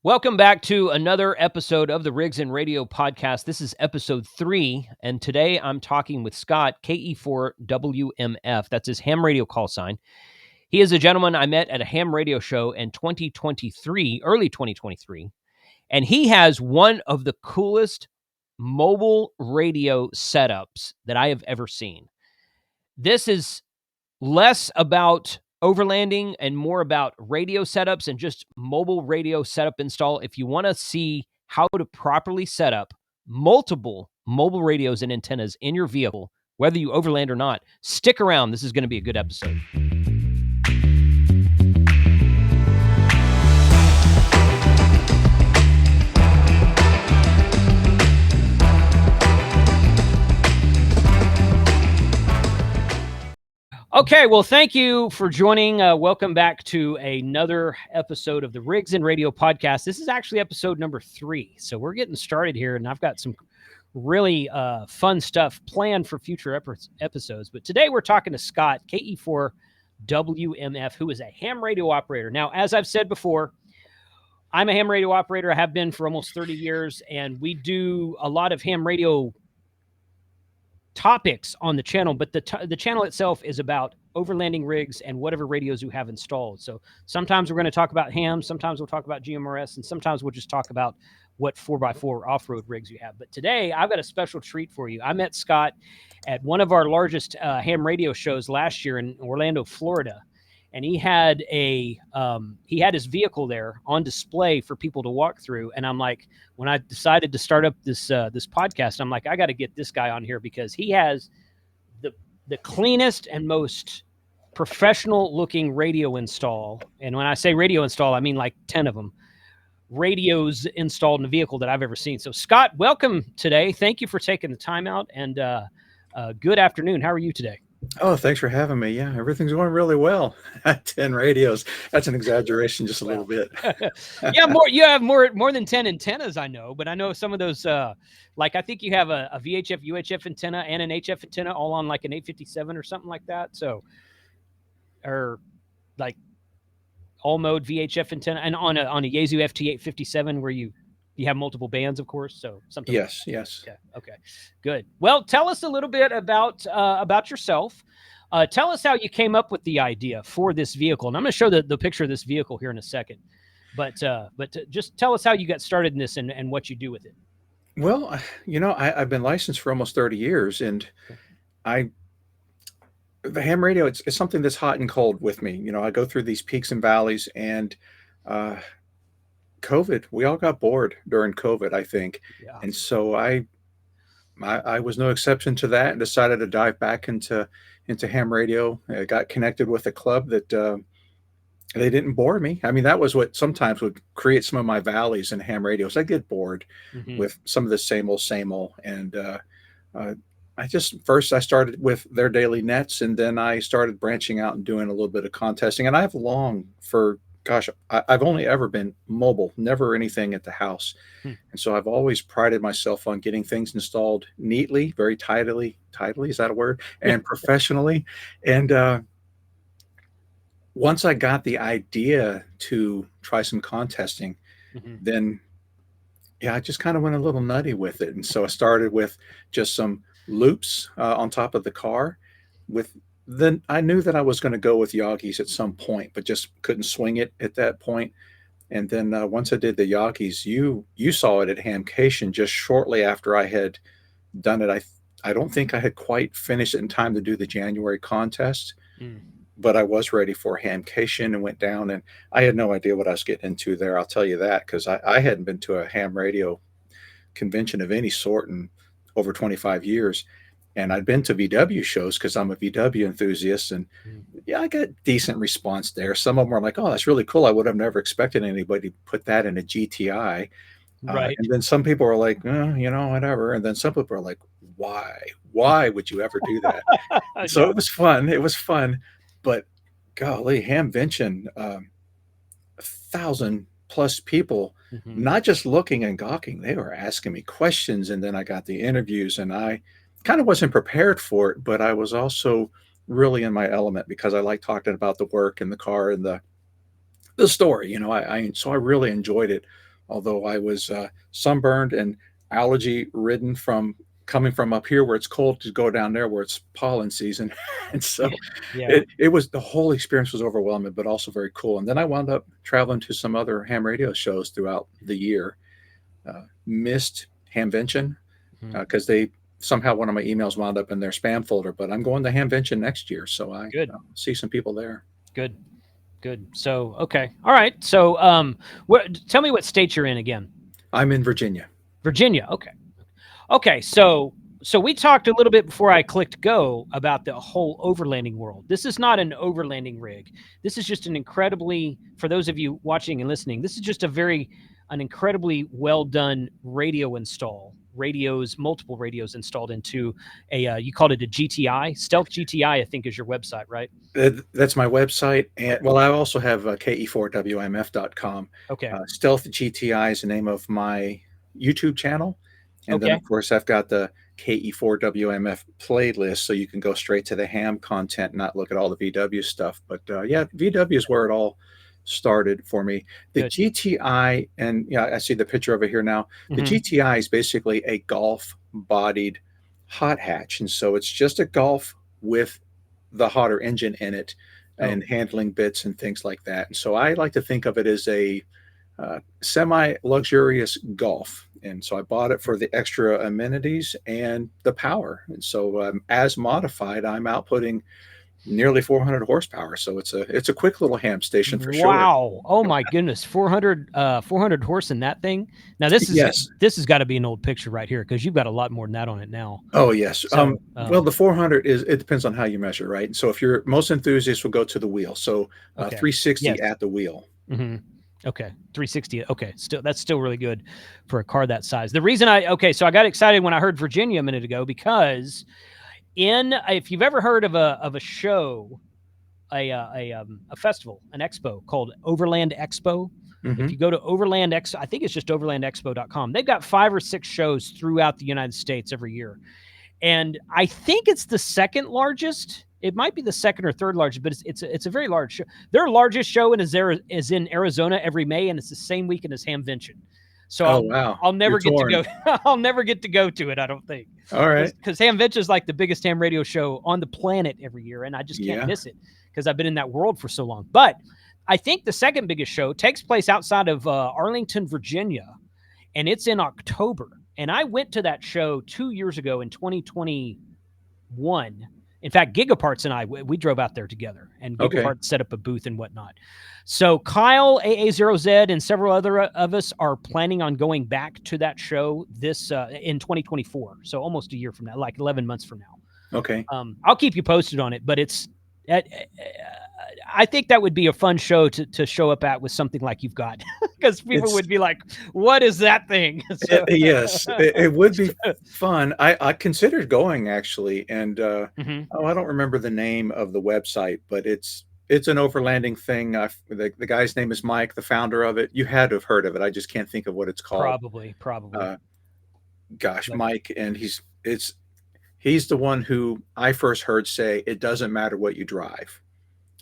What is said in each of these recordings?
Welcome back to another episode of the Rigs and Radio podcast. This is episode 3, and today I'm talking with Scott, KE4WMF. That's his ham radio call sign. He is a gentleman I met at a ham radio show in 2023, early 2023, and he has one of the coolest mobile radio setups that I have ever seen. This is less about overlanding and more about radio setups and just mobile radio setup install. If you want to see how to properly set up multiple mobile radios and antennas in your vehicle, whether you overland or not, stick around. This is going to be a good episode. Okay, well, thank you for joining. Welcome back to another episode of the Rigs and Radio podcast. This is actually episode number 3, so we're getting started here, and I've got some really fun stuff planned for future episodes. But today we're talking to Scott, KE4WMF, who is a ham radio operator. Now, as I've said before, I'm a ham radio operator. I have been for almost 30 years, and we do a lot of ham radio topics on the channel, but the channel itself is about overlanding rigs and whatever radios you have installed. So sometimes we're going to talk about ham, sometimes we'll talk about GMRS, and sometimes we'll just talk about what 4x4 off-road rigs you have. But today I've got a special treat for you. I met Scott at one of our largest ham radio shows last year in Orlando, Florida, and he had his vehicle there on display for people to walk through. And I'm like, when I decided to start up this podcast, I'm like, I got to get this guy on here because he has the cleanest and most professional looking radio install. And when I say radio install, I mean like 10 of them radios installed in a vehicle that I've ever seen. So Scott, welcome today. Thank you for taking the time out, and good afternoon. How are you today? Oh, thanks for having me. Yeah, everything's going really well. 10 radios. That's an exaggeration, just a little bit. Yeah, you have more than 10 antennas, I know, but I know some of those, like I think you have a VHF, UHF antenna and an HF antenna all on like an 857 or something like that. So, or like all mode VHF antenna, and on a Yaesu FT857 where you have multiple bands, of course. So something. Yes. Okay, good. Well, tell us a little bit about yourself. Tell us how you came up with the idea for this vehicle. And I'm going to show the picture of this vehicle here in a second. But just tell us how you got started in this and what you do with it. Well, I've been licensed for almost 30 years, and the ham radio, it's something that's hot and cold with me. I go through these peaks and valleys, and COVID, we all got bored during COVID, I think. Yeah. And so I was no exception to that, and decided to dive back into ham radio. I got connected with a club that they didn't bore me. I mean, that was what sometimes would create some of my valleys in ham radios. I get bored with some of the same old. And I started with their daily nets, and then I started branching out and doing a little bit of contesting. And I've longed for, I've only ever been mobile, never anything at the house. And so I've always prided myself on getting things installed neatly, very tidily, is that a word? And professionally. And once I got the idea to try some contesting, then I just kind of went a little nutty with it. And so I started with just some loops on top of the car. Then I knew that I was going to go with Yagis at some point, but just couldn't swing it at that point. And then once I did the Yagis, you saw it at Hamcation just shortly after I had done it. I don't think I had quite finished it in time to do the January contest, but I was ready for Hamcation and went down, and I had no idea what I was getting into there. I'll tell you that, because I hadn't been to a ham radio convention of any sort in over 25 years. And I'd been to VW shows because I'm a VW enthusiast, and I got decent response there. Some of them were like, "Oh, that's really cool. I would have never expected anybody to put that in a GTI." Right. And then some people were like, whatever. And then some people are like, why would you ever do that? So it was fun. But golly, Hamvention, 1,000+ people, not just looking and gawking, they were asking me questions. And then I got the interviews, and I kind of wasn't prepared for it, but I was also really in my element because I like talking about the work and the car and the story. So I really enjoyed it although I was sunburned and allergy ridden from coming from up here where it's cold to go down there where it's pollen season. And so Yeah. Yeah. it was, the whole experience was overwhelming, but also very cool. And then I wound up traveling to some other ham radio shows throughout the year. Missed Hamvention Mhm. because they somehow one of my emails wound up in their spam folder. But I'm going to Hamvention next year, so I Good. see some people there. Good. Good. So, okay. All right. So, tell me what state you're in again. I'm in Virginia. Virginia. Okay. Okay. So we talked a little bit before I clicked go about the whole overlanding world. This is not an overlanding rig. This is just for those of you watching and listening, this is just an incredibly well done radio install. Multiple radios installed into you called it a GTI, Stealth GTI, I think is your website, right? That's my website. And well, I also have ke4wmf.com. Okay. Stealth GTI is the name of my YouTube channel. And then, Okay. of course, I've got the KE4WMF playlist, so you can go straight to the ham content and not look at all the VW stuff. But yeah, VW is where it all started for me. The Good. GTI, and yeah, I see the picture over here now. The Mhm. GTI is basically a Golf-bodied hot hatch, and so it's just a Golf with the hotter engine in it and handling bits and things like that. And so I like to think of it as a semi-luxurious Golf. And so I bought it for the extra amenities and the power. And so as modified, I'm outputting nearly 400 horsepower. So it's a quick little ham station for sure. Wow. Oh my goodness. 400 horse in that thing. Now this Yes. has got to be an old picture right here because you've got a lot more than that on it now. Oh yes. So, well, the 400 it depends on how you measure, right? So if you're, most enthusiasts will go to the wheel. So Okay. 360 Yes. at the wheel. Mm-hmm. Okay. 360. Okay. That's still really good for a car that size. The reason so I got excited when I heard Virginia a minute ago because if you've ever heard of a show, a festival, an expo called Overland Expo. Mm-hmm. If you go to Overland Expo, I think it's just overlandexpo.com. They've got 5 or 6 shows throughout the United States every year. And I think it's the second largest. It might be the second or third largest, but it's a very large show. Their largest show is in Arizona every May, and it's the same weekend as Hamvention. So wow. I'll never get to go. I'll never get to go to it, I don't think. All right. Because Hamvention is like the biggest ham radio show on the planet every year, and I just can't miss it because I've been in that world for so long. But I think the second biggest show takes place outside of Arlington, Virginia, and it's in October. And I went to that show 2 years ago in 2021. In fact, Gigaparts and I, we drove out there together, and Gigaparts set up a booth and whatnot. So Kyle, AA0Z, and several other of us are planning on going back to that show in 2024. So almost a year from now, like 11 months from now. Okay. I'll keep you posted on it, but I think that would be a fun show to show up at with something like you've got, because people would be like, "What is that thing?" So, yes, it would be fun. I considered going actually, and I don't remember the name of the website, but it's an overlanding thing. The guy's name is Mike, the founder of it. You had to have heard of it. I just can't think of what it's called. Probably. Mike, and he's the one who I first heard say it doesn't matter what you drive.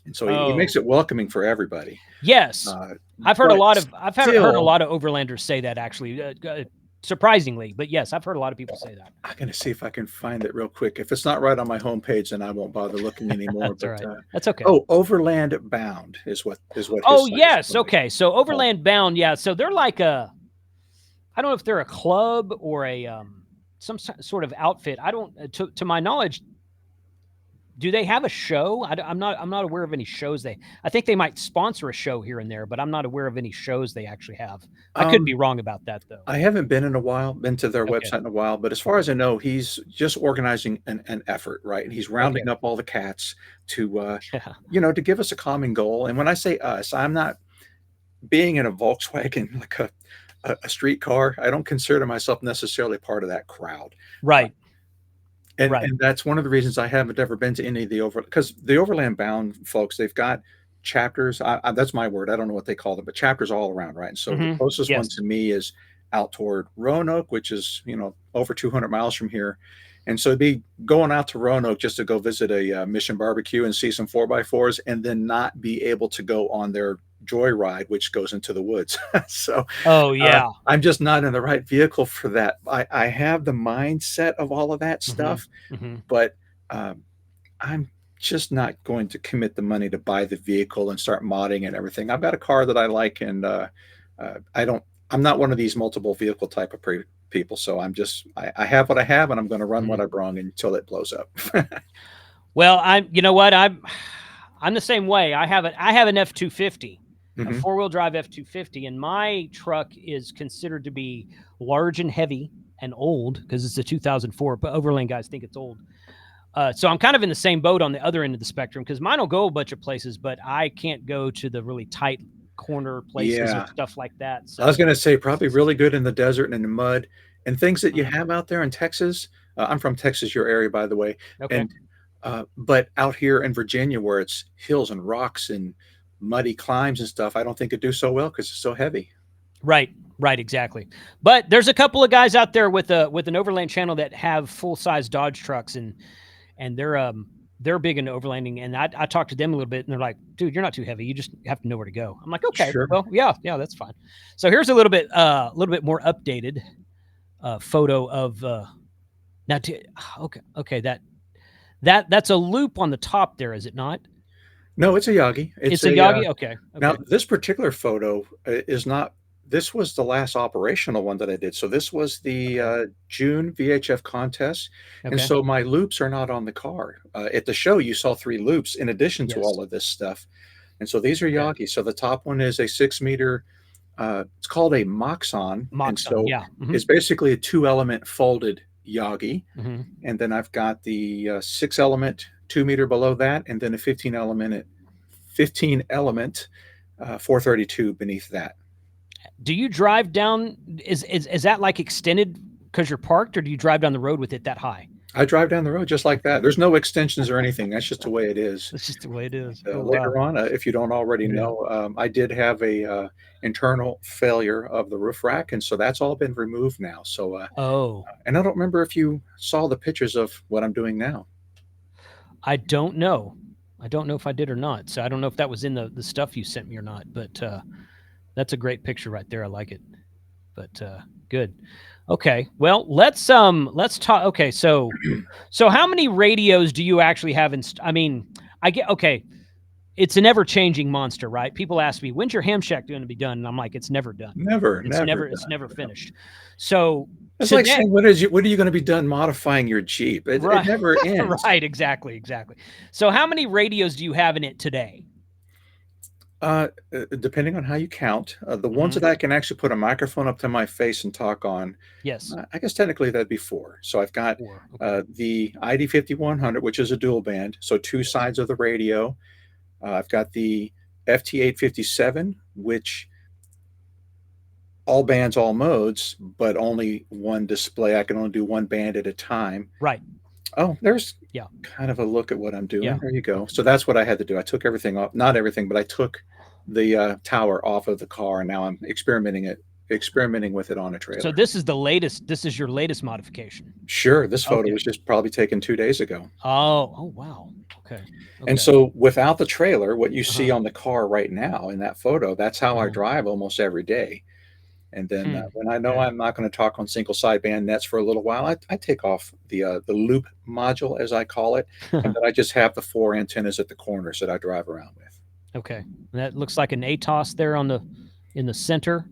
And so he makes it welcoming for everybody. Yes. I've heard a lot of overlanders say that actually, surprisingly, but yes, I've heard a lot of people say that. I'm going to see if I can find it real quick. If it's not right on my homepage, then I won't bother looking anymore. That's right. That's okay. Oh, Overland Bound is what. Oh, yes. Okay. So Overland Bound. Yeah. So they're like I don't know if they're a club or some sort of outfit. I don't, to my knowledge, do they have a show? I'm not aware of any shows. I think they might sponsor a show here and there, but I'm not aware of any shows they actually have. I could be wrong about that though. I haven't been to their website in a while, but as far as I know, he's just organizing an effort, right? And he's rounding up all the cats to, to give us a common goal. And when I say us, I'm not being in a Volkswagen, like a street car. I don't consider myself necessarily part of that crowd. Right. And that's one of the reasons I haven't ever been to any of because the Overland Bound folks, they've got chapters. That's my word. I don't know what they call them, but chapters all around, right? And so the closest one to me is out toward Roanoke, which is, over 200 miles from here. And so it'd be going out to Roanoke just to go visit a Mission barbecue and see some 4x4s and then not be able to go on their joyride, which goes into the woods. So Oh yeah. I'm just not in the right vehicle for that. I have the mindset of all of that Hmm. stuff, Hmm. but um, I'm just not going to commit the money to buy the vehicle and start modding and everything. I've got a car that I like, and I don't. I'm not one of these multiple vehicle type of people. So I have what I have, and I'm going to run what I Hmm. brung until it blows up. Well, you know what, I'm the same way. I have an F-250, a Hmm. four-wheel drive F-250, and my truck is considered to be large and heavy and old because it's a 2004. But overland guys think it's old. So I'm kind of in the same boat on the other end of the spectrum because mine will go a bunch of places, but I can't go to the really tight corner places or Yeah, stuff like that. I was So, going to say probably really good in the desert and in the mud and things that you mhm. have out there in Texas. I'm from Texas, your area, by the way, Okay. and but out here in Virginia, where it's hills and rocks and muddy climbs and stuff, I don't think it'd do so well because it's so heavy. Right, right, exactly. But there's a couple of guys out there with an overland channel that have full size Dodge trucks, and they're big into overlanding. And I talked to them a little bit, and they're like, "Dude, you're not too heavy. You just have to know where to go." I'm like, "Okay, Sure. well, yeah, that's fine." So here's a little bit more updated photo of now. Okay, that's a loop on the top there, is it not? No, it's a Yagi. It's It's a a Yagi. Okay, now okay, this particular photo is not. This was the last operational one that I did. So this was the okay, June VHF contest, and okay. so my loops are not on the car. At the show, you saw 3 loops in addition to Yes. all of this stuff, and so these are Okay. Yagi. So the top one is a 6 meter. It's called a Moxon, and Moxon. so Yeah. Hmm. it's basically a 2 element folded Yagi. Hmm. And then I've got the 6 element 2 meter below that, and then a 15 element 432 beneath that. Do you drive down? Is that like extended because you're parked, or do you drive down the road with it that high? I drive down the road just like Okay, that. There's no extensions or anything. That's just the way it is. that's just the way it is. And, Oh wow. later on, if you don't already Yeah. know, I did have a internal failure of the roof rack, and so that's all been removed now. So, Oh, and I don't remember if you saw the pictures of what I'm doing now. I don't know. I don't know if I did or not. So I don't know if that was in the stuff you sent me or not. But that's a great picture right there. I like it. But good. Okay. Well, let's talk. Okay. So how many radios do you actually have in? I mean, I get okay. It's an ever-changing monster, right? People ask me, "When's your ham shack going to be done?" And I'm like, "It's never done. Never, It's never never it's done. never finished." So It's like today, saying, when are you going to be done modifying your Jeep? It right, never ends. right, exactly. So how many radios do you have in it today? Depending on how you count, the ones Hmm. that I can actually put a microphone up to my face and talk on, Yes, I guess technically that'd be four. So I've got 4. Okay. the ID 5100, which is a dual band, so two sides of the radio. I've got the FT 857, which all bands, all modes, but only one display. I can only do one band at a time. Right. Oh, there's Yeah. kind of a look at what I'm Yeah. doing. There you go. Okay. So that's what I had to do. I took everything off, not everything, but I took the tower off of the car, and now I'm experimenting with it on a So trailer. this is the latest. This is your latest modification. Sure, this photo Okay. was just probably taken 2 days ago. Oh wow. Okay. And Okay. so without the trailer, what you see Uh-huh. on the car right now in that photo, that's how I Uh-huh. drive almost every day. And then when I know Okay. I'm not going to talk on single sideband nets for a little while, I take off the loop module, as I call it, and then I just have the four antennas at the corners that I drive around with. Okay. That looks like an ATOS there on the in the center.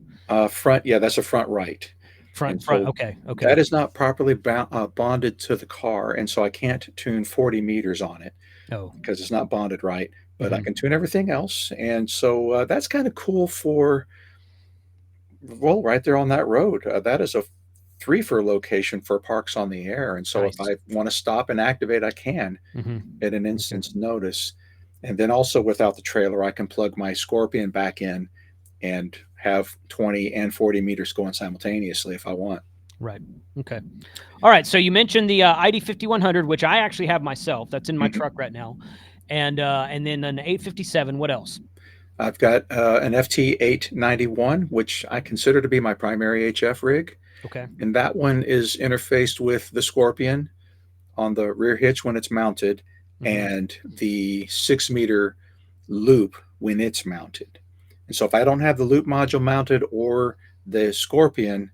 Front, yeah, that's a front right. And Front. so Okay. Okay. that is not properly bonded to the car. And so I can't tune 40 meters on it Oh. because it's not bonded right. But I Hmm. can tune everything else. And so that's kind of cool for, well, right there on that road. That is a threefer location for parks on the air. And so if Nice. I want to stop and activate, I can Hmm. at an Okay. instant's notice. And then also without the trailer, I can plug my Scorpion back in and have 20 and 40 meters going simultaneously if I want. Right. Okay. All right. So you mentioned the ID 5100, which I actually have myself. That's in my Mhm. truck right now, and then an 857. What else? I've got an FT 891, which I consider to be my primary HF rig. Okay. And that one is interfaced with the Scorpion on the rear hitch when it's mounted Hmm. and the 6 meter loop when it's mounted. And so if I don't have the loop module mounted or the Scorpion,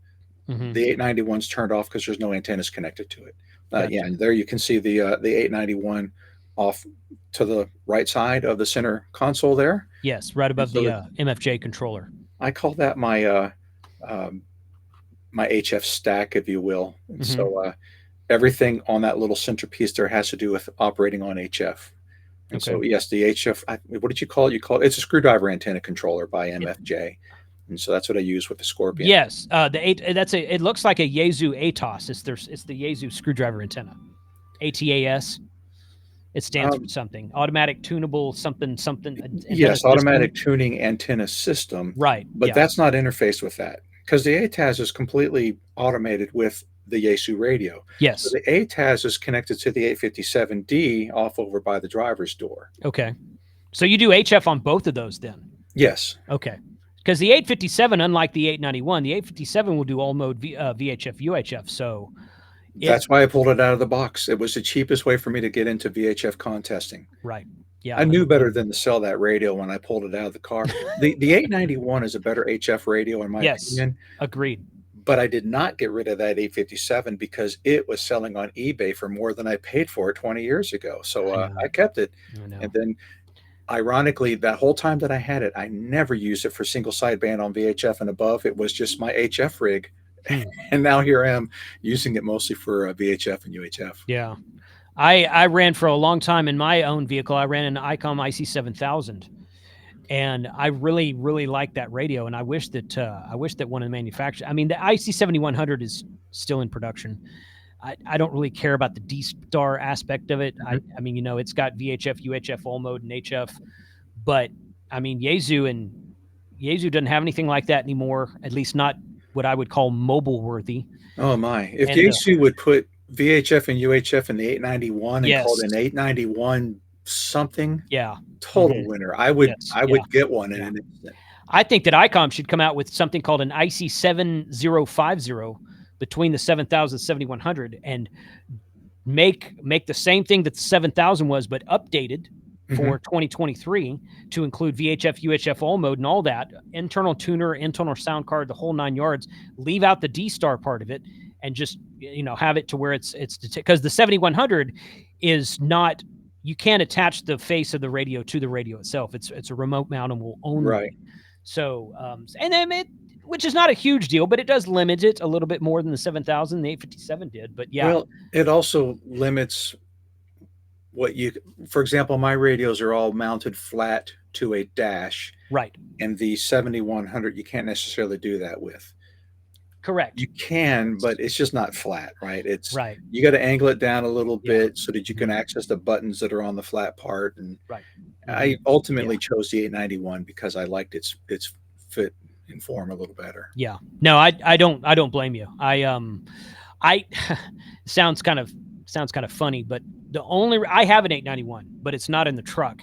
Hmm. the 891's turned off because there's no antennas connected to it. Yeah, Gotcha. and there you can see the 891 off to the right side of the center console there. Yes, right And above so the MFJ controller. I call that um, my HF stack, if you will. And Hmm. so everything on that little centerpiece there has to do with operating on HF. And Okay. so yes, the HF. What did you call it? You call it, it's a screwdriver antenna controller by MFJ. And so that's what I use with the Scorpion. Yes, the eight. That's a. It looks like a Yaesu ATOS. It's the Yaesu screwdriver antenna. ATAS. It stands for Um, something. Automatic tunable something something antenna yes, automatic system. tuning antenna system, Right. but Yeah. that's not interfaced with that because the ATAS is completely automated with the Yaesu radio. So Yes. the ATAS is connected to the 857D off over by the driver's door. Okay. So you do HF on both of those then? Yes. Okay. Because the 857, unlike the 891, the 857 will do all mode VHF, UHF. So That's why I pulled it out of the box. It was the cheapest way for me to get into VHF contesting. right. Yeah. I I knew don't blame better you. than to sell that radio when I pulled it out of the car. The 891 is a better HF radio in my Yes. opinion, Agreed. but I did not get rid of that 857 because it was selling on eBay for more than I paid for it 20 years ago. So I know. I kept it. I know. And then ironically, that whole time that I had it, I never used it for single sideband on VHF and above. It was just my HF rig. Hmm. And now here I am using it mostly for VHF and UHF. Yeah. I ran for a long time in my own vehicle. I ran an ICOM IC7000, and I really really like that radio. And I wish that one of the manufacturers. I mean, the IC7100 is still in production. I don't really care about the D-Star aspect of it. Mhm. I mean, it's got VHF, UHF, all mode, and HF, but I mean, Yaesu doesn't have anything like that anymore. At least not what I would call mobile worthy. Oh my! If And Yaesu would put VHF and UHF in the 891 and call yes, it an 891 something, yeah, total mhm, winner. I would yes, I yeah, would get one in yeah. an instant. I think that ICOM should come out with something called an IC7050 between the 7000 and 7100 and make the same thing that the 7000 was, but updated for 2023 to include VHF, UHF, all mode, and all that internal tuner, internal sound card, the whole 9 yards. Leave out the D-Star part of it, and just have it to where it's because the 7100 is not. You can't attach the face of the radio to the radio itself. It's a remote mountable only. Right. So and then which is not a huge deal, but it does limit it a little bit more than the 7000, the 857 did. But yeah, Well, it also limits what you. For example, my radios are all mounted flat to a dash, right, and the 7100 you can't necessarily do that with. correct, You can, but it's just not flat, right? It's right, you got to angle it down a little Yeah. bit so that you can Mhm. access the buttons that are on the flat part. And right. I ultimately chose the 891 because I liked its fit and form a little better. Yeah. No, I don't blame you. I sounds kind of funny, but I have an 891, but it's not in the truck.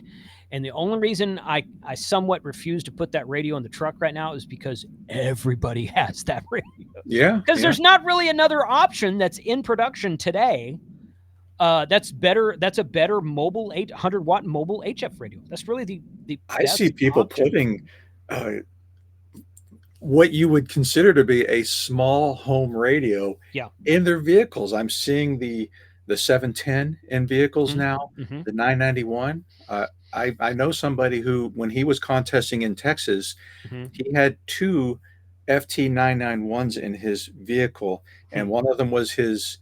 And the only reason I somewhat refuse to put that radio in the truck right now is because everybody has that radio. Yeah. Because there's not really another option that's in production today. That's better. That's a better mobile 800-watt mobile HF radio. That's really the I best see people option. putting what you would consider to be a small home radio in their vehicles. I'm seeing the 710 in vehicles now, the 991. I know somebody who, when he was contesting in Texas, he had two FT991s in his vehicle, and one of them was his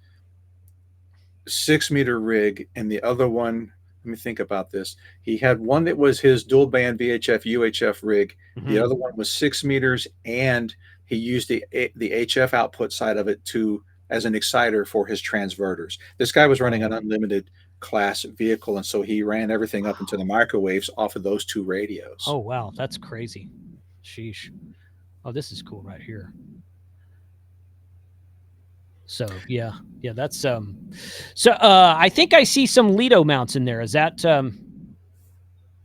6-meter rig, and the other one, let me think about this. He had one that was his dual band VHF UHF rig. The other one was 6 meters, and he used the HF output side of it as an exciter for his transverters. This guy was running an unlimited class vehicle, and so he ran everything up into the microwaves off of those two radios. Oh wow, that's crazy. Sheesh. Oh, this is cool right here. So yeah, that's so I think I see some Lido mounts in there. Is that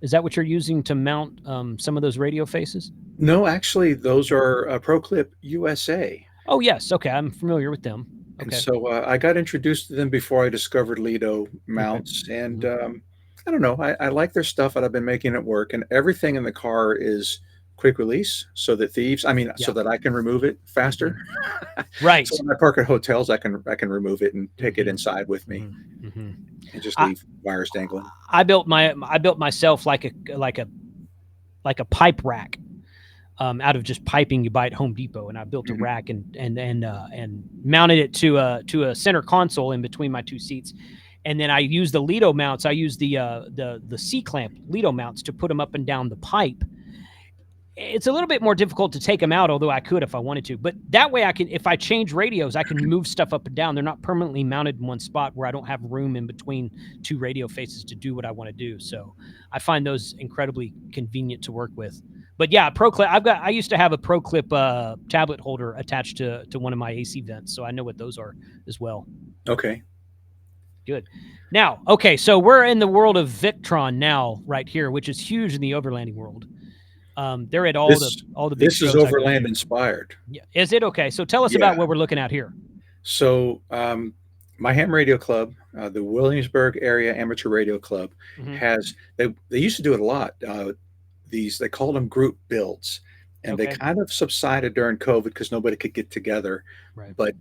what you're using to mount some of those radio faces? No, actually, those are ProClip USA. Oh yes, okay, I'm familiar with them. Okay. And so I got introduced to them before I discovered Lido mounts, and I don't know, I like their stuff, and I've been making it work, and everything in the car is quick release so that thieves, I mean, so Yeah. that I can remove it faster. Right. So when I park at hotels, I can remove it and take it inside with me and just I, leave wires dangling. I built myself like a pipe rack, out of just piping you buy at Home Depot, and I built a Mhm. rack and mounted it to a center console in between my two seats, and then I used the Lido mounts. I used the C clamp Lido mounts to put them up and down the pipe. It's a little bit more difficult to take them out, although I could if I wanted to. But that way, I can, if I change radios, I can move stuff up and down. They're not permanently mounted in one spot where I don't have room in between two radio faces to do what I want to do. So I find those incredibly convenient to work with. But yeah, Pro Clip. I used to have a Pro Clip tablet holder attached to one of my AC vents, so I know what those are as well. Okay. Good. Now, okay, so we're in the world of Victron now, right here, which is huge in the overlanding world. They're at all This the big this is shows I go overland to. inspired. Yeah. Is it okay? So tell us Yeah. about what we're looking at here. So my ham radio club, the Williamsburg area amateur radio club, has they used to do it a lot. They called them group builds, and they Okay. kind of subsided during COVID because nobody could get together. Right. But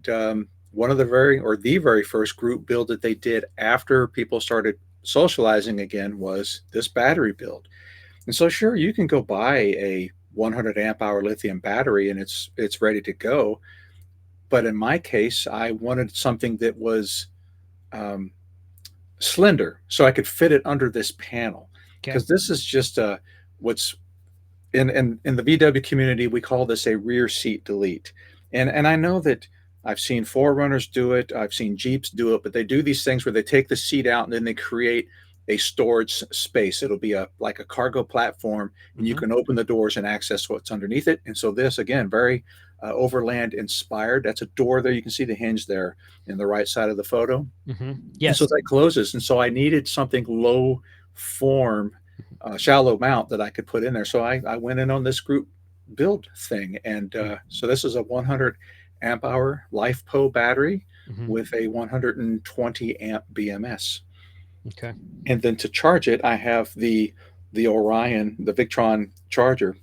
one of the very first group build that they did after people started socializing again was this battery build. And so, sure, you can go buy a 100 amp hour lithium battery and it's ready to go. But in my case, I wanted something that was um, slender, so I could fit it under this panel. Okay. Because this is just what's in the VW community, we call this a rear seat delete. And I know that I've seen Forerunners do it, I've seen Jeeps do it, but they do these things where they take the seat out and then they create a storage space. It'll be like a cargo platform, and you can open the doors and access what's underneath it. And so this, again, very overland inspired. That's a door there. You can see the hinge there in the right side of the photo. Yes. And so that closes. And so I needed something low form, shallow mount that I could put in there. So I went in on this group build thing. And so this is a 100 amp hour LiFePO battery with a 120 amp BMS. Okay. And then to charge it, I have the Orion, the Victron charger.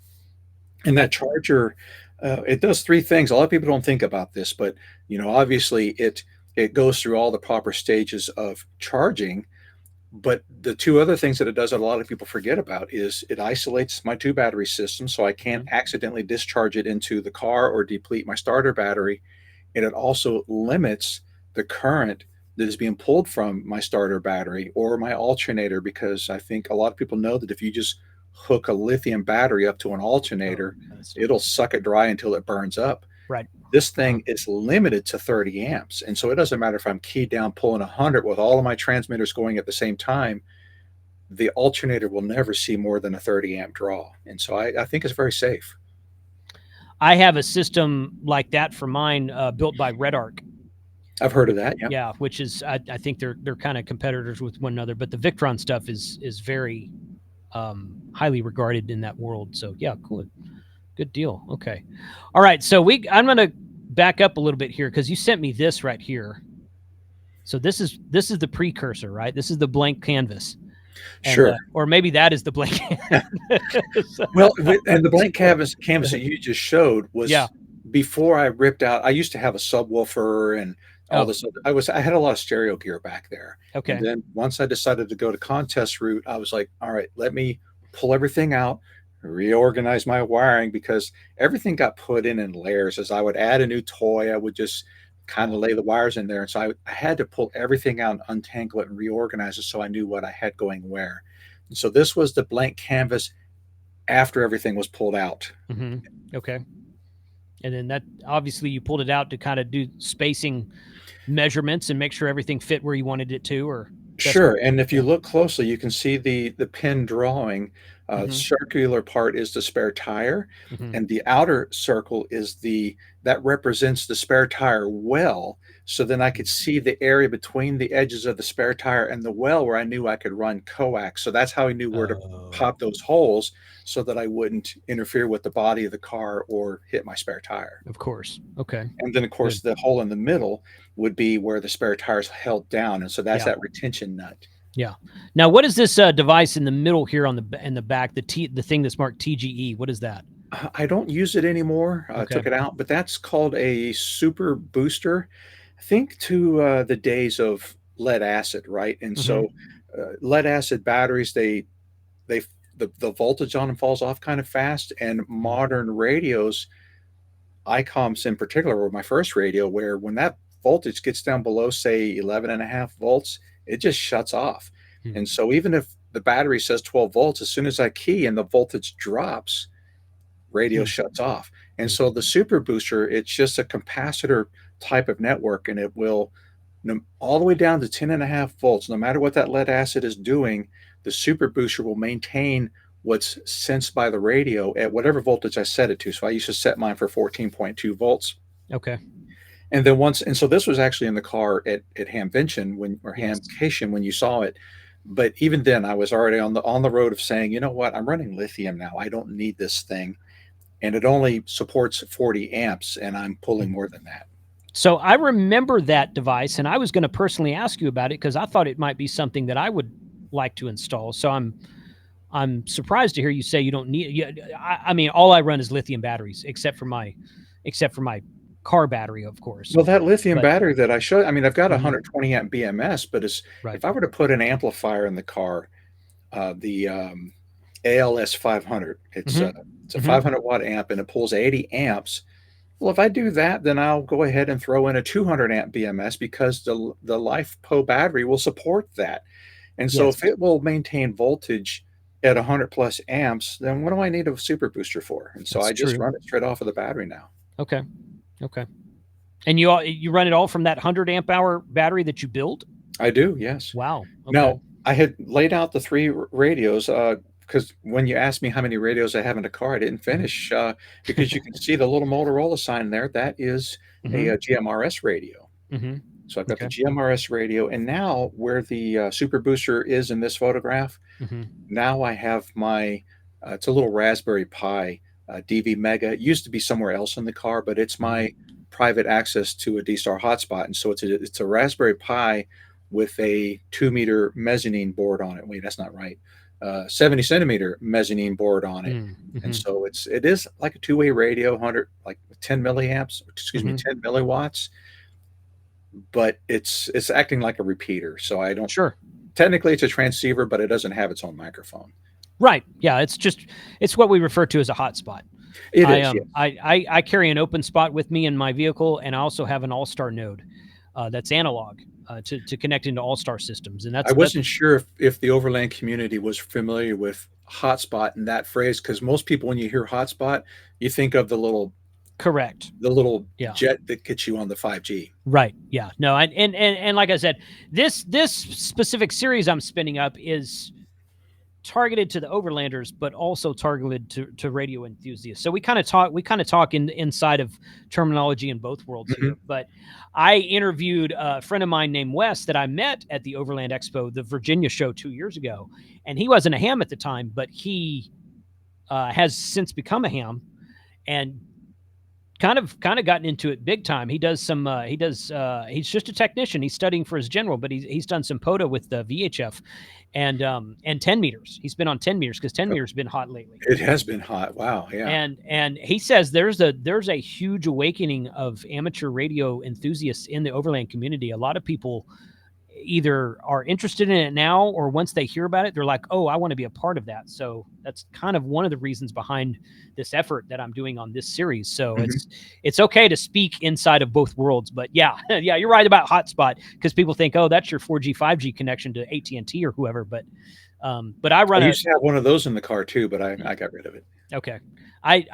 And that charger, it does three things. A lot of people don't think about this, but obviously it goes through all the proper stages of charging. But the two other things that it does that a lot of people forget about is it isolates my two battery systems, so I can't accidentally discharge it into the car or deplete my starter battery. And it also limits the current that is being pulled from my starter battery or my alternator, because I think a lot of people know that if you just hook a lithium battery up to an alternator, it'll suck it dry until it burns up. Right. This thing is limited to 30 amps. And so it doesn't matter if I'm keyed down pulling 100 with all of my transmitters going at the same time, the alternator will never see more than a 30 amp draw. And so I think it's very safe. I have a system like that for mine, built by Red Arc. I've heard of that. Yeah. Yeah, which is I think they're kind of competitors with one another, but the Victron stuff is very highly regarded in that world. So yeah, cool. Good deal. Okay. All right. So I'm going to back up a little bit here because you sent me this right here. So this is the precursor, right? This is the blank canvas. And, sure. Or maybe that is the blank canvas. Well, and the blank canvas that you just showed was before I ripped out. I used to have a subwoofer and all this. I had a lot of stereo gear back there. Okay. And then once I decided to go to contest route, I was like, all right, let me pull everything out, reorganize my wiring, because everything got put in layers. As I would add a new toy, I would just kind of lay the wires in there. And so I had to pull everything out and untangle it and reorganize it so I knew what I had going where. And so this was the blank canvas after everything was pulled out. Okay. And then that, obviously you pulled it out to kind of do spacing measurements and make sure everything fit where you wanted it to, or sure. And if you look closely, you can see the pin drawing. Circular part is the spare tire, and the outer circle is that represents the spare tire well. So then I could see the area between the edges of the spare tire and the well where I knew I could run coax. So that's how I knew where to pop those holes so that I wouldn't interfere with the body of the car or hit my spare tire. Of course. Okay. And then, of course, the hole in the middle would be where the spare tire is held down. And so that's that retention nut. Yeah. Now, what is this device in the middle here in the back? The thing that's marked TGE. What is that? I don't use it anymore. I Okay. took it out, but that's called a super booster. Think to the days of lead acid, right? And Hmm. so lead acid batteries, they the voltage on them falls off kind of fast. And modern radios, ICOMs in particular, were my first radio, where when that voltage gets down below, say, 11.5 volts, it just shuts off. Hmm. And so even if the battery says 12 volts, as soon as I key and the voltage drops, radio Hmm. shuts off. And Hmm. so the super booster, it's just a capacitor type of network, and it will all the way down to 10.5 volts. No matter what that lead acid is doing, the super booster will maintain what's sensed by the radio at whatever voltage I set it to. So I used to set mine for 14.2 volts. Okay. And then once, and so this was actually in the car at Hamvention when, or Yes. Hamcation when you saw it. But even then, I was already on the road of saying, you know what, I'm running lithium now. I don't need this thing, and it only supports 40 amps, and I'm pulling more than that. So I remember that device, and I was going to personally ask you about it because I thought it might be something that I would like to install. So I'm surprised to hear you say you don't need. Yeah, I mean, all I run is lithium batteries, except for my car battery, of course. Well, that lithium But battery that I showed, I mean, I've got a mhm, 120 amp BMS, but right. if I were to put an amplifier in the car, the ALS 500, Hmm. it's a Hmm. 500-watt amp and it pulls 80 amps. Well, if I do that, then I'll go ahead and throw in a 200 amp BMS because the LiFePO battery will support that. And so if Yes, it will maintain voltage at 100 plus amps, then what do I need a super booster for? And so that's I just true. run it straight off of the battery now. Okay. Okay. And you run it all from that 100 amp hour battery that you built? I do, yes. Wow. Okay. Now, I had laid out the three radios because when you asked me how many radios I have in the car, I didn't Hmm. finish because you can see the little Motorola sign there. That is Hmm. a GMRS radio. Hmm. So I've got the Okay. GMRS radio, and now where the super booster is in this photograph, Hmm. now I have my it's a little Raspberry Pi DV Mega. It used to be somewhere else in the car, but it's Hmm. my private access to a D-Star hotspot, and so it's a Raspberry Pi with a 2 meter mezzanine board on it. Wait, that's not right. 70 centimeter mezzanine board on it, and Mm-hmm. so it is like a two-way radio, 100 like 10 milliamps, excuse me, Hmm. 10 milliwatts, but it's acting like a repeater. So I don't Sure. technically it's a transceiver, but it doesn't have its own microphone. Right. Yeah. It's what we refer to as a hotspot. It I is, yes. I carry an open spot with me in my vehicle, and I also have an All-Star node that's analog to connect into All-Star systems, and I that's wasn't sure if the overland community was familiar with hotspot and that phrase, because most people, when you hear hotspot, you think of correct. the little Yeah. jet that gets you on the 5G. Right. Yeah. No. And like I said, this specific series I'm spinning up is targeted to the overlanders, but also targeted to radio enthusiasts. So we kind of talk inside of terminology in both worlds Mhm. here. But I interviewed a friend of mine named Wes that I met at the Overland Expo, the Virginia show 2 years ago, and he wasn't a ham at the time, but he has since become a ham and kind of gotten into it big time. He's just a technician. He's studying for his general, but he's done some POTA with the VHF and 10 meters. He's been on 10 meters because 10 Oh, meters has been hot lately. it has been hot. Wow. Yeah. And he says there's a huge awakening of amateur radio enthusiasts in the overland community. A lot of people either are interested in it now, or once they hear about it, they're like, oh, I want to be a part of that. So that's kind of one of the reasons behind this effort that I'm doing on this series. So Mhm. it's okay to speak inside of both worlds. But yeah, yeah, you're right about hotspot, because people think, oh, that's your 4G 5G connection to AT&T or whoever. But I I run a used to have one of those in the car too, but I got rid of it. okay. I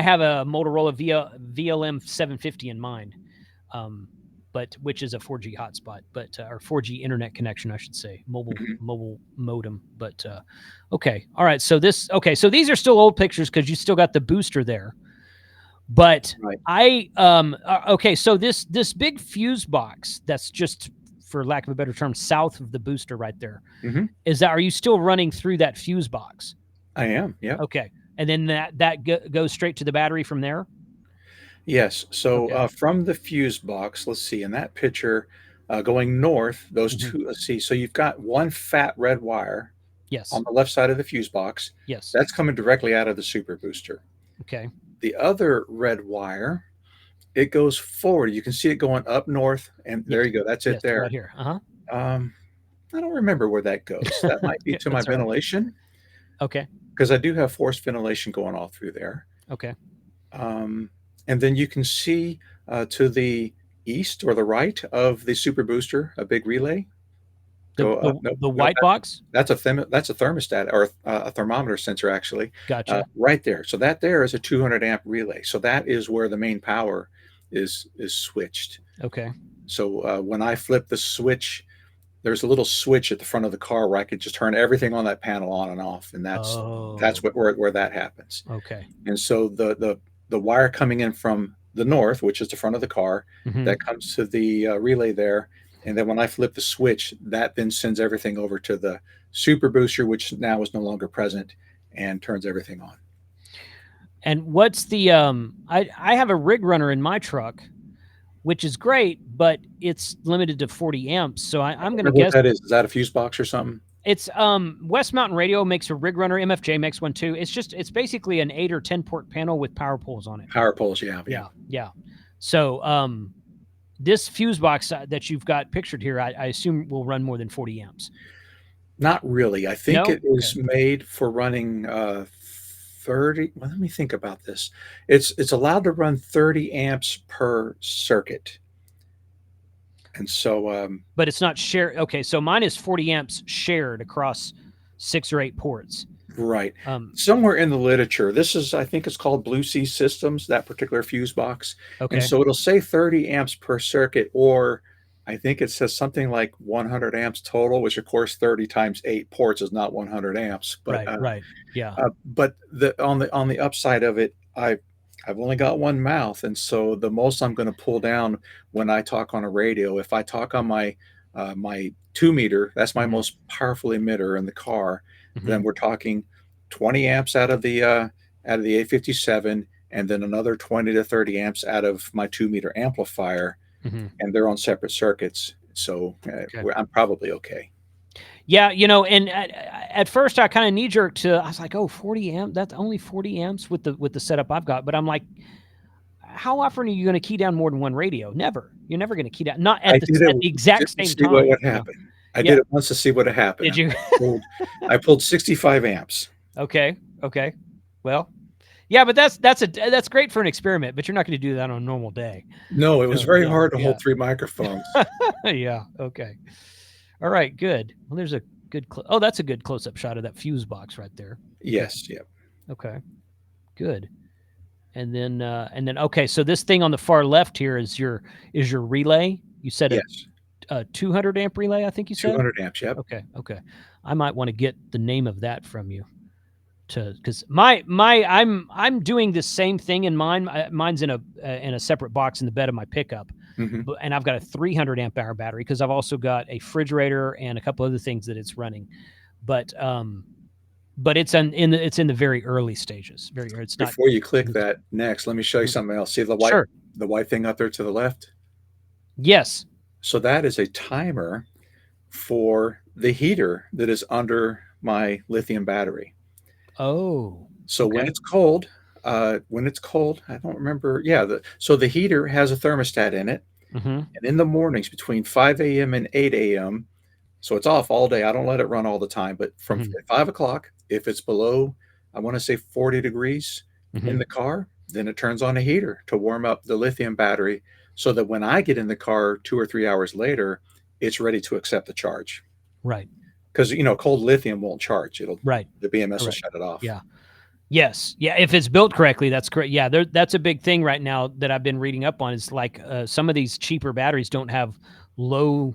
have a Motorola VLM 750 in mine. But which is a 4G hotspot, but or 4G internet connection, I should say, Mhm. mobile modem. But okay, all right. So these are still old pictures because you still got the booster there. But Right. okay. So this big fuse box that's just, for lack of a better term, south of the booster right there. Mhm. Are you still running through that fuse box? I am. Yep. Okay, and then that goes straight to the battery from there. Yes. So Okay. from the fuse box, let's see, in that picture, going north, those Hmm. two, let's see. So you've got one fat red wire on Yes. the left side of the fuse box. Yes. That's coming directly out of the super booster. Okay. The other red wire, it goes forward. You can see it going up north, and there Yes. you go. That's it Yes. there. Right here. Uh Um, I don't remember where that goes. That huh. might be to my That's all right. ventilation Okay. because I do have forced ventilation going all through there. Okay. Um, and then you can see to the east or the right of the super booster, a big relay The go up. the Nope, the nope. white box. That's a thermostat or a thermometer sensor actually, Gotcha. right there. So that there is a 200 amp relay. So that is where the main power is switched. Okay. So when I flip the switch, there's a little switch at the front of the car where I could just turn everything on that panel on and off, and that's Oh. where that happens. Okay. And so the wire coming in from the north, which is the front of the car, Hmm. that comes to the relay there, and then when I flip the switch, that then sends everything over to the super booster, which now is no longer present, and turns everything on. And what's the I have a rig runner in my truck, which is great, but it's limited to 40 amps. So I'm going to Remember what guess that is? Is that a fuse box or something? it's West Mountain Radio makes a rig runner. MFJ makes one too. It's basically an 8 or 10 port panel with power poles on it. Power poles, yeah, yeah. Yeah. So this fuse box that you've got pictured here, I assume will run more than 40 amps. Not really. I think No? it is made for running 30. Well, let me think about this. It's allowed to run 30 amps per circuit. And so But it's not shared. Okay, so mine is 40 amps shared across 6 or 8 ports. right. Somewhere in the literature, this is, I think it's called Blue Sea Systems, that particular fuse box. Okay. And so it'll say 30 amps per circuit, or I think it says something like 100 amps total, which of course 30 times 8 ports is not 100 amps. But Right. Yeah. but on the upside of it, I've only got one mouth, and so the most I'm going to pull down when I talk on a radio, if I talk on my 2 meter, that's my Mhm. most powerful emitter in the car. Then Mhm. we're talking 20 amps out of the 857, and then another 20 to 30 amps out of my 2 meter amplifier, Mhm. and they're on separate circuits. So Okay. I'm probably okay. Yeah, and at first I kind of knee jerked to. I was like, "Oh, 40 amp. That's only 40 amps with the setup I've got." But I'm like, how often are you going to key down more than one radio? Never. You're never going to key down. Not I at did it the exact just to same see what time. would happen. I Yeah. did it once to see what had happened. Did you? I pulled 65 amps. Okay. Well, yeah, but that's great for an experiment. But you're not going to do that on a normal day. No, it was So, very yeah. hard to hold 3 microphones. Yeah. Okay. All right. Good. Well, there's a good. Oh, that's a good close-up shot of that fuse box right there. Yes, yeah. Okay. Good. And then okay, so this thing on the far left here is your relay. You said Yes. a 200 amp relay, I think you said? 200 amps, yep. Okay. I might want to get the name of that from you because I'm doing the same thing in mine. Mine's in a separate box in the bed of my pickup, Mhm. and I've got a 300 amp hour battery because I've also got a refrigerator and a couple other things that it's running. But it's in the very early stages. It's not. Before you click that next, let me show you something else. See Sure. the white thing up there to the left? Yes. So that is a timer for the heater that is under my lithium battery. Oh. So Okay. when it's cold, I don't remember. Yeah, so the heater has a thermostat in it, Mm-hmm. and in the mornings between 5 a.m. and 8 a.m., so it's off all day. I don't let it run all the time, but from Mhm. 5 o'clock, if it's below, I want to say 40 degrees in Mhm. the car, then it turns on a heater to warm up the lithium battery so that when I get in the car 2 or 3 hours later, it's ready to accept the charge. Right. Because cold lithium won't charge. Right. The BMS will Correct. shut it off. Yeah. Yes. Yeah. If it's built correctly, that's great. Yeah. That's a big thing right now that I've been reading up on. Is like some of these cheaper batteries don't have low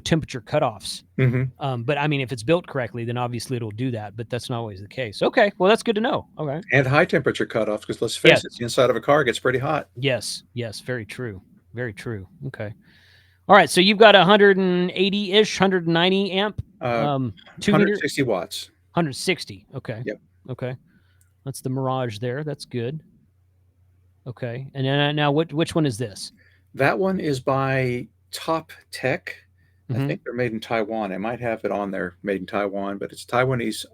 temperature cutoffs. Mm-hmm. But I mean, if it's built correctly, then obviously it'll do that. But that's not always the case. Okay. Well, that's good to know. Okay. And high temperature cutoffs, because let's face Yes. it, the inside of a car gets pretty hot. Yes. Very true. Very true. Okay. All right. So you've got 180-ish, 190 amp, 2 meter, 160 watts. 160. Okay. Yep. Okay. That's the Mirage there. That's good. Okay. And then now which one is this? That one is by Top Tech. I Hmm. think they're made in Taiwan. I might have it on there, made in Taiwan, but it's Taiwanese.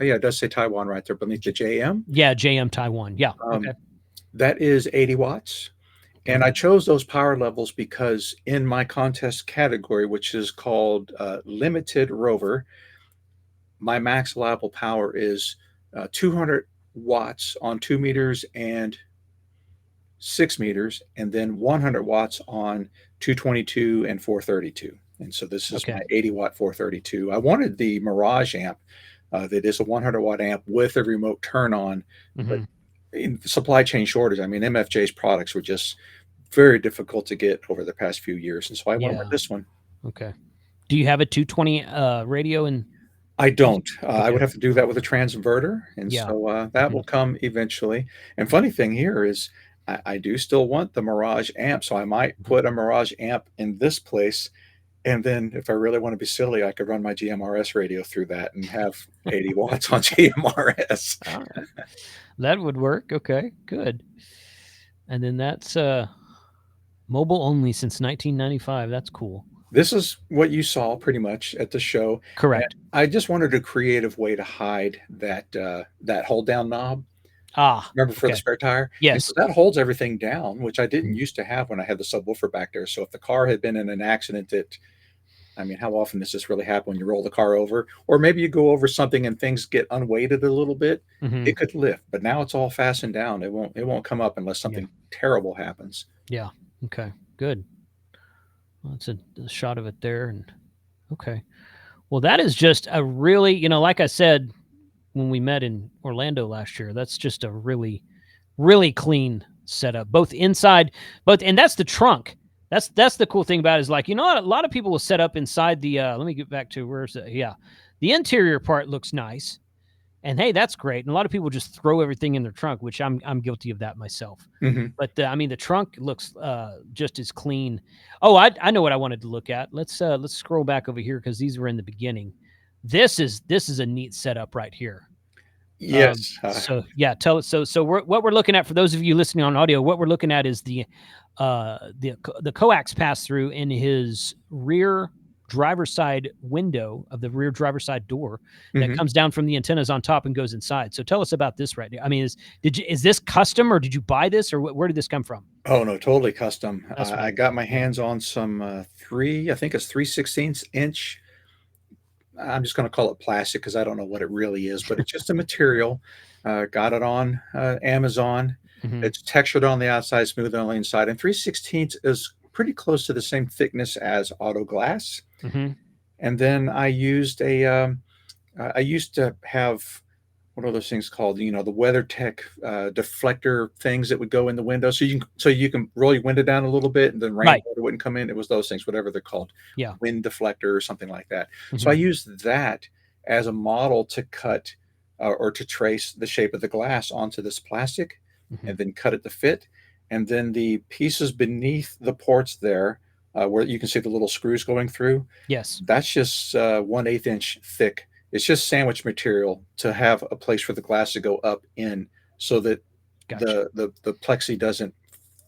Yeah, it does say Taiwan right there beneath the JM. Yeah, JM Taiwan. Yeah. Okay. Um, that is 80 watts. And Okay. I chose those power levels because in my contest category, which is called Limited Rover, my max allowable power is 200 watts on 2 meters and 6 meters, and then 100 watts on 222 and 432. And so this is my Okay. 80-watt 432. I wanted the Mirage amp that is a 100-watt amp with a remote turn on, but Hmm. in supply chain shortage, I mean, MFJ's products were just very difficult to get over the past few years. And so I went with Yeah. this one. Okay. Do you have a 220 radio and I don't. I okay. would have to do that with a transverter, and Yeah. so that Hmm. will come eventually. And funny thing here is, I do still want the Mirage amp, so I might put a Mirage amp in this place, and then if I really want to be silly, I could run my GMRS radio through that and have 80 watts on GMRS. All right. That would work. Okay. Good. And then that's mobile only since 1995. That's cool. This is what you saw pretty much at the show, and Correct. I just wanted a creative way to hide that hold down knob. Ah, Remember for the okay. spare tire? And so Yes. that holds everything down, which I didn't Mhm. used to have when I had the subwoofer back there. So if the car had been in an accident that, I mean, how often does this really happen when you roll the car over? Or maybe you go over something and things get unweighted a little bit, Mhm. it could lift, but now it's all fastened down. It won't come up unless Yeah. something terrible happens. Yeah. Okay. Good. Well, that's a shot of it there. And okay. Well, that is just a really, like I said when we met in Orlando last year, that's just a really, really clean setup, both inside, and that's the trunk. That's the cool thing about it is like, a lot of people will set up inside the, let me get back to where's it? Yeah. The interior part looks nice. And hey, that's great. And a lot of people just throw everything in their trunk, which I'm guilty of that myself. Hmm. But I mean, the trunk looks just as clean. Oh, I know what I wanted to look at. Let's scroll back over here because these were in the beginning. This is a neat setup right here. Yes. So yeah, tell us. So what we're looking at for those of you listening on audio, what we're looking at is the coax pass through in his rear driver's side window of the rear driver's side door that Mhm. comes down from the antennas on top and goes inside. So tell us about this right now. I mean, is this custom or did you buy this or where did this come from? Oh no, totally custom. That's what I I got thought. my Yeah. hands on some I think it's 3/16 inch. I'm just going to call it plastic because I don't know what it really is, but it's just a material. Got it on Amazon. Hmm. It's textured on the outside, smooth on the inside, and 3/16 is pretty close to the same thickness as auto glass. Hmm. And then I used to have, what are those things called? The WeatherTech deflector things that would go in the window, so you can roll your window down a little bit, and then Right. rainwater wouldn't come in. It was those things, whatever they're called, Yeah. wind deflector or something like that. So I Hmm. used that as a model to cut or to trace the shape of the glass onto this plastic, Hmm. and then cut it to fit. And then the pieces beneath the ports there, where you can see the little screws going through, Yes. that's just 1/8 inch thick. It's just sandwich material to have a place for the glass to go up in, so that Gotcha. the plexi doesn't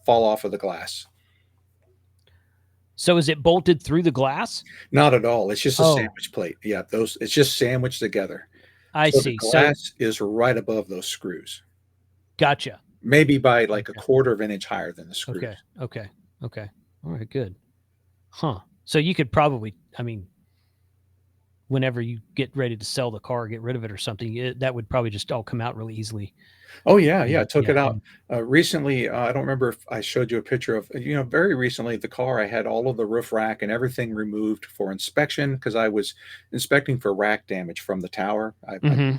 fall off of the glass. So is it bolted through the glass? Not at all. It's just a Oh, sandwich plate. Yeah, those it's just sandwiched together. I So the see. So glass is right above those screws, gotcha. maybe by like a Okay. quarter of an inch higher than the Okay. screws. Okay. Okay. All right. Good. Huh. So you could probably, I mean, whenever you get ready to sell the car, get rid of it or something, that would probably just all come out really easily. Oh yeah, yeah. I took Yeah. it out recently. I don't remember if I showed you a picture of, very recently the car. I had all of the roof rack and everything removed for inspection because I was inspecting for rack damage from the tower. Hmm.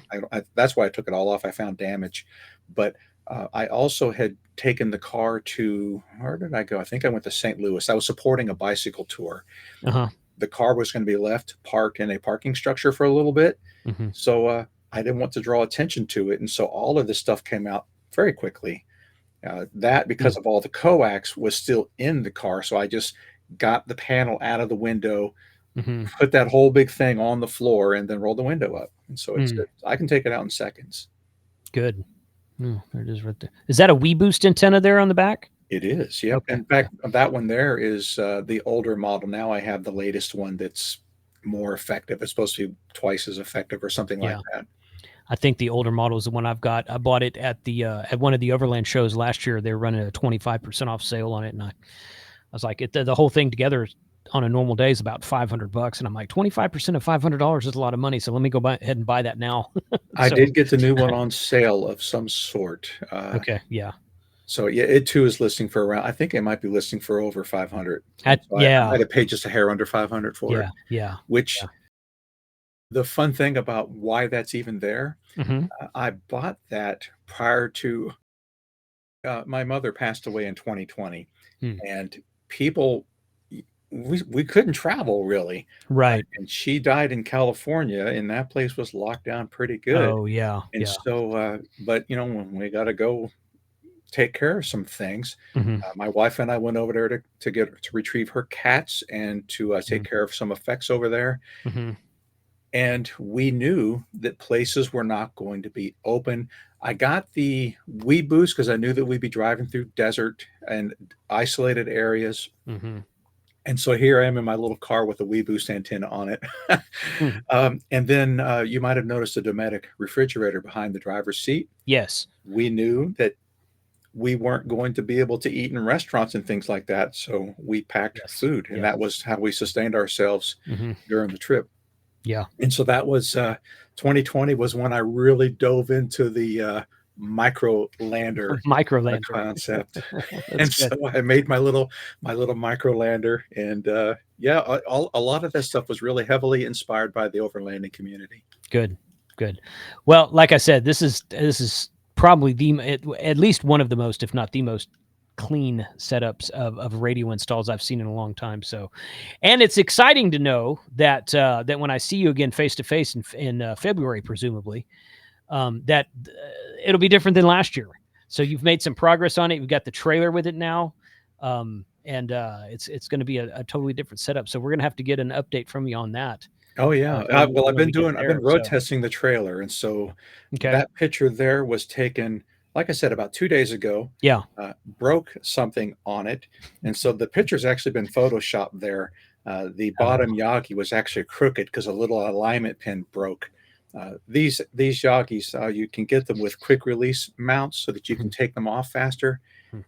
That's why I took it all off. I found damage, but I also had taken the car to, where did I go? I think I went to St. Louis. I was supporting a bicycle tour. Uh-huh. The car was going to be left parked in a parking structure for a little bit, Hmm. so I didn't want to draw attention to it, and so all of this stuff came out very quickly. That, because of all the coax, was still in the car, so I just got the panel out of the window, Hmm. put that whole big thing on the floor, and then rolled the window up. And so Mm. I can take it out in seconds. Good. Oh, there it is right there. Is that a Wii Boost antenna there on the back? It is, yep. Okay. In fact, that one there is, the older model. Now I have the latest one that's more effective. It's supposed to be twice as effective or something like Yeah. that. I think the older model is the one I've got. I bought it at one of the Overland shows last year. They were running a 25% off sale on it, and I was like, the whole thing together on a normal day is about $500, and I'm like, 25% of $500 is a lot of money. So let me go ahead and buy that now. I So did get the new one on sale of some sort. okay, yeah, So yeah, it too is listing for around, I think it might be listing for over 500. And so I yeah, might have paid just a hair under 500 for it, yeah, yeah, which yeah. the fun thing about why that's even there, Hmm. I bought that prior to my mother passed away in 2020, Hmm. and people we couldn't travel really. Right. And she died in California, and that place was locked down pretty good. Oh yeah, And yeah. so, but when we got to go take care of some things. Hmm. My wife and I went over there to retrieve her cats and to take care of some effects over there. Hmm. And we knew that places were not going to be open. I got the Wii Boost because I knew that we'd be driving through desert and isolated areas. Hmm. And so here I am in my little car with a Wii Boost antenna on it. Hmm. And then you might have noticed a Dometic refrigerator behind the driver's seat. Yes. We knew that we weren't going to be able to eat in restaurants and things like that. So we packed Yes. food, and Yeah. that was how we sustained ourselves Hmm. during the trip. Yeah. And so that was 2020 was when I really dove into the micro lander Micro lander. concept. That's And good. so I made my little micro lander, and yeah, a lot of that stuff was really heavily inspired by the overlanding community. Good. Good. Well, like I said, this is probably at least one of the most, if not the most clean setups of radio installs I've seen in a long time. So, and it's exciting to know that that when I see you again face to face in February, presumably, that it'll be different than last year. So you've made some progress on it. You've got the trailer with it now, and it's going to be a totally different setup. So we're going to have to get an update from you on that Oh yeah. Well, when we get I've been there. road So testing the trailer, and so okay, that picture there was taken, like I said, about 2 days ago. yeah, Broke something on it, and so the picture's actually been photoshopped there. The bottom Yagi was actually crooked because a little alignment pin broke. These Yagis, you can get them with quick release mounts so that you can take them off faster.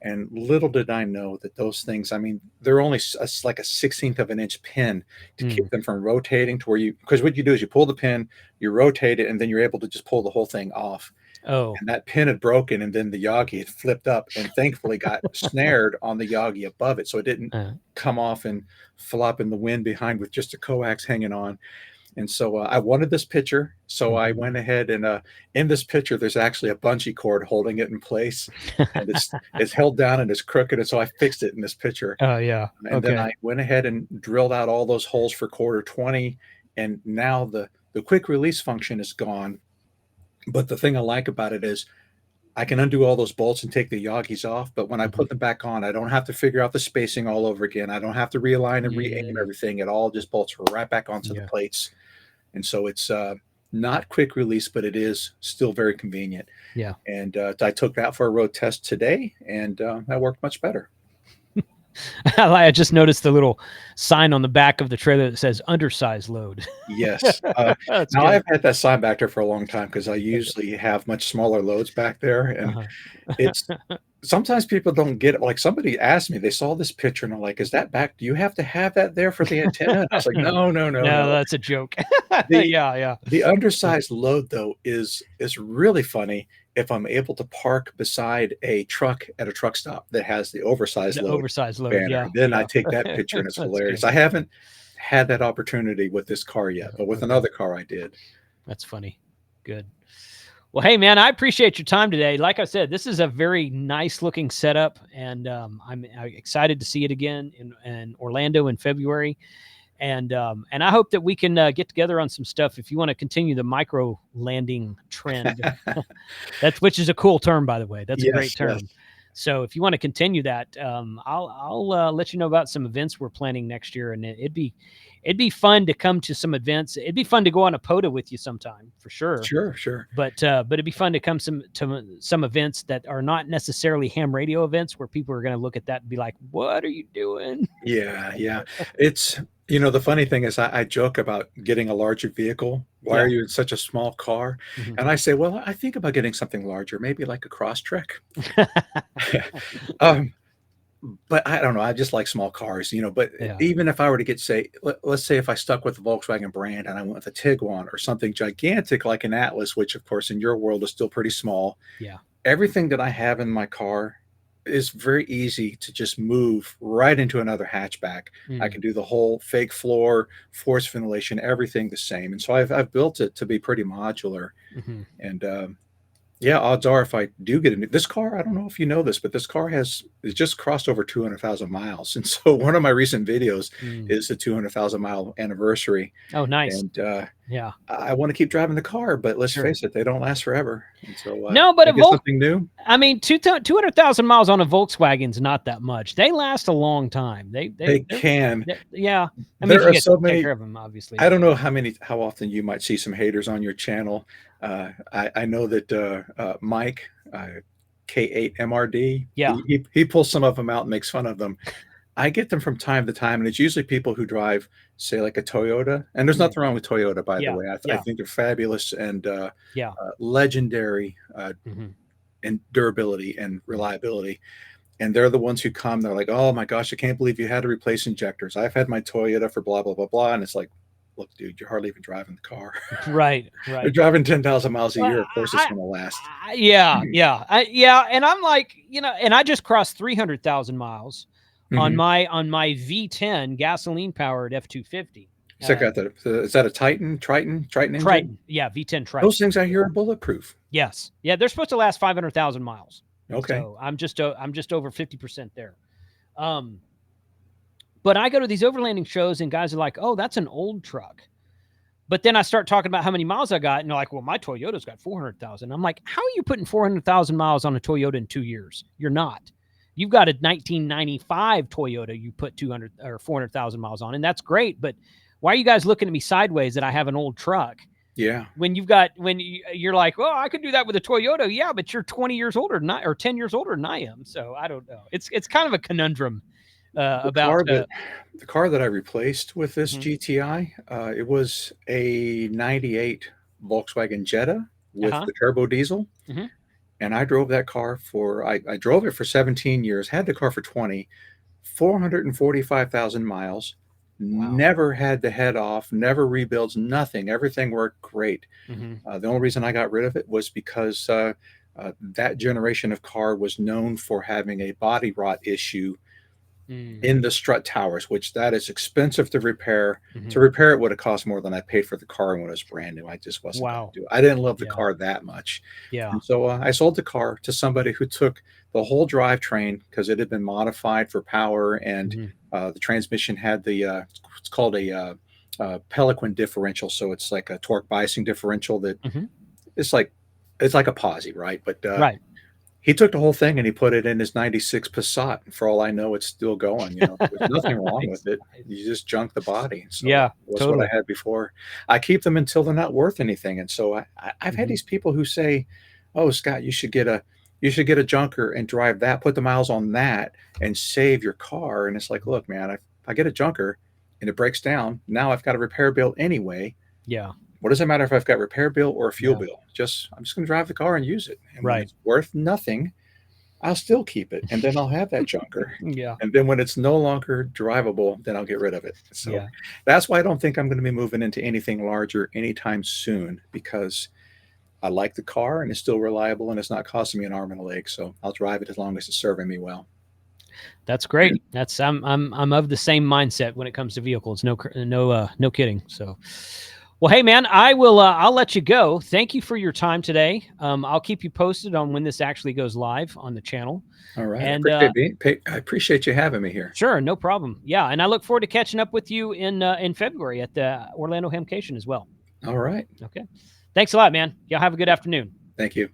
And little did I know that those things, I mean, they're only like a 16th of an inch pin to keep them from rotating to where because what you do is you pull the pin, you rotate it, and then you're able to just pull the whole thing off. oh, And that pin had broken, and then the Yagi had flipped up and thankfully got snared on the Yagi above it. So it didn't come off and flop in the wind behind with just a coax hanging on. And so I wanted this picture. So I went ahead and in this picture, there's actually a bungee cord holding it in place, and it's held down and it's crooked. And so I fixed it in this picture. oh yeah, And then okay, I went ahead and drilled out all those holes for quarter 20. And now the quick release function is gone. But the thing I like about it is I can undo all those bolts and take the Yagis off. But when I put them back on, I don't have to figure out the spacing all over again. I don't have to realign and re-aim everything. It all just bolts right back onto the plates. And so it's not quick release, but it is still very convenient. yeah. And I took that for a road test today, and that worked much better. I just noticed the little sign on the back of the trailer that says undersize load. Yes. That's Now good. I've had that sign back there for a long time because I usually have much smaller loads back there, and it's sometimes people don't get it. Like somebody asked me, they saw this picture and I'm like, "Is that back? Do you have to have that there for the antenna?" And I was like, "No, no, no, No, no." that's a joke. The Yeah, yeah. the undersized load though is really funny if I'm able to park beside a truck at a truck stop that has the oversized The load oversized load, banner. yeah, Then I yeah. take that picture and it's That's hilarious. good. I haven't had that opportunity with this car yet, but with Okay. another car I did. That's funny. Good. Well, hey, man, I appreciate your time today. Like I said, this is a very nice looking setup, and I'm excited to see it again in Orlando in February. And I hope that we can get together on some stuff if you want to continue the micro landing trend. Which is a cool term, by the way. That's a great Yes, term. yes. So if you want to continue that, I'll let you know about some events we're planning next year, and it'd be fun to come to some events. It'd be fun to go on a POTA with you sometime for sure. Sure, sure. But it'd be fun to come to some events that are not necessarily ham radio events where people are going to look at that and be like, "What are you doing?" Yeah, yeah. It's, the funny thing is I joke about getting a larger vehicle. Why Yeah. are you in such a small car? Mhm. And I say, well, I think about getting something larger, maybe like a Crosstrek. um, but I don't know. I just like small cars, But Yeah. even if I were to get, say, let's say if I stuck with the Volkswagen brand and I went with a Tiguan or something gigantic like an Atlas, which of course in your world is still pretty small. Yeah. Everything that I have in my car is very easy to just move right into another hatchback. I Mm. can do the whole fake floor, force ventilation, everything the same. And so I've built it to be pretty modular. Mhm. And yeah, odds are if I do get this car, I don't know if you know this, but this car it's just crossed over 200,000 miles. And so one of my recent videos Mm. is the 200,000 mile anniversary. Oh, nice. And Yeah. I want to keep driving the car, but let's Sure. face it, they don't last forever. And so No, but I a get Volt. something new. I mean, 200,000 miles on a Volkswagen's not that much. They last a long time. They can. Yeah. I mean, if There you are get so take many. care of them, obviously. I don't know how often you might see some haters on your channel. I know that Mike K8MRD, Yeah. he pulls some of them out and makes fun of them. I get them from time to time, and it's usually people who drive, say, like a Toyota. And there's Yeah. nothing wrong with Toyota, by the Yeah. way. I Yeah. think they're fabulous and Yeah. legendary Mhm. in durability and reliability. And they're the ones who come. They're like, "Oh my gosh, I can't believe you had to replace injectors. I've had my Toyota for blah blah blah blah." And it's like, look, dude, you're hardly even driving the car. Right. You're Right. driving 10,000 miles a Well, year. Of course, it's going to last. yeah, yeah, and I'm like, and I just crossed 300,000 miles on Mhm. my V10 gasoline powered F250. Check out is that a Triton engine? Triton, yeah, V10 Those Triton. things I hear are bulletproof. Yes, yeah, they're supposed to last 500,000 miles. Okay. So I'm just over 50% there. But I go to these overlanding shows and guys are like, "Oh, that's an old truck." But then I start talking about how many miles I got, and they're like, "Well, my Toyota's got 400,000." I'm like, "How are you putting 400,000 miles on a Toyota in 2 years? You're not. You've got a 1995 Toyota you put 200 or 400,000 miles on, and that's great. But why are you guys looking at me sideways that I have an old truck?" Yeah. When you're like, "Well, I could do that with a Toyota." Yeah, but you're 20 years older than or 10 years older than I am. So I don't know. It's kind of a conundrum The about. car that I replaced with this Mhm. GTI, it was a 98 Volkswagen Jetta with Uh-huh. the turbo diesel. Mhm. And I drove that car I drove it for 17 years, had the car for 20, 445,000 miles, Wow. never had the head off, never rebuilds, nothing. Everything worked great. Mhm. The only reason I got rid of it was because that generation of car was known for having a body rot issue Mm. in the strut towers, which that is expensive to repair. To Mhm. repair it would have cost more than I paid for the car when it was brand new. I just wasn't going Wow. to do it. I didn't love the Yeah. car that much. Yeah. And so I sold the car to somebody who took the whole drivetrain because it had been modified for power, and Mhm. the transmission had it's called a Pelican differential. So it's like a torque biasing differential that Mhm. it's like it's like a posi, right? But Right. he took the whole thing and he put it in his 96 Passat. And for all I know, it's still going. There's nothing wrong Nice. with it. Nice. You just junk the body. So Yeah, that's what I totally. had before. I keep them until they're not worth anything. And so I've had Mhm. these people who say, "Oh, Scott, you should get a junker and drive that, put the miles on that, and save your car." And it's like, look, man, if I get a junker and it breaks down, now I've got a repair bill anyway. Yeah. What does it matter if I've got repair bill or a fuel Yeah. bill? I'm just going to drive the car and use it. And when Right. it's worth nothing, I'll still keep it, and then I'll have that junker. Yeah. And then when it's no longer drivable, then I'll get rid of it. So Yeah. that's why I don't think I'm going to be moving into anything larger anytime soon, because I like the car and it's still reliable and it's not costing me an arm and a leg. So I'll drive it as long as it's serving me well. That's great. I'm of the same mindset when it comes to vehicles. No kidding. So, well, hey man, I'll let you go. Thank you for your time today. I'll keep you posted on when this actually goes live on the channel. All right. And I appreciate you having me here. sure, no problem. Yeah, and I look forward to catching up with you in February at the Orlando Hamcation as well. All right. Okay. Thanks a lot, man. Y'all have a good afternoon. Thank you.